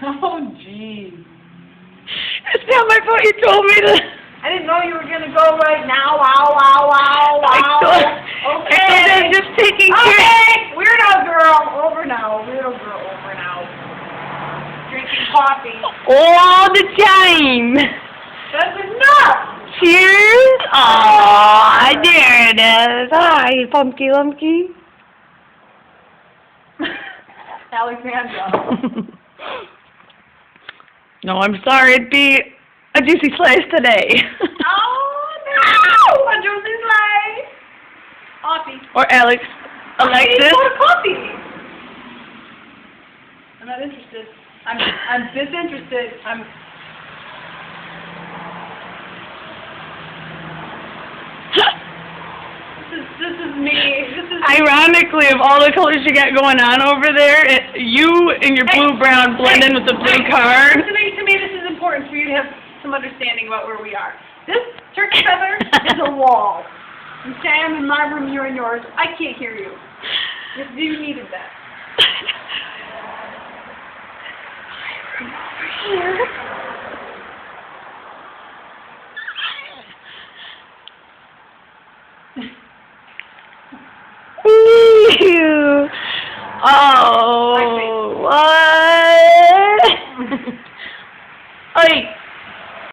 Oh, jeez. It's not my fault you told me to. I didn't know you were going to go right now. Ow, ow, ow, ow. Okay. I'm just taking care. Okay. Weirdo girl. Over now. Weirdo girl. Over now. Drinking coffee. All the time. That's enough. Cheers. Aw, there it is. Hi, Pumpky Lumpky. Alexandra. No, I'm sorry. It'd be a juicy slice today. Oh, no. A juicy slice. Coffee. Or Alex. Alexis. I need more coffee. I'm not interested. I'm disinterested. This is me. Ironically, of all the colors you got going on over there, you and your blue-brown blend in with the blue card. To me, this is important for you to have some understanding about where we are. This turkey feather is a wall. Okay, I'm in my room, you're in yours. I can't hear you. You needed that. Here. Ew. Oh, what?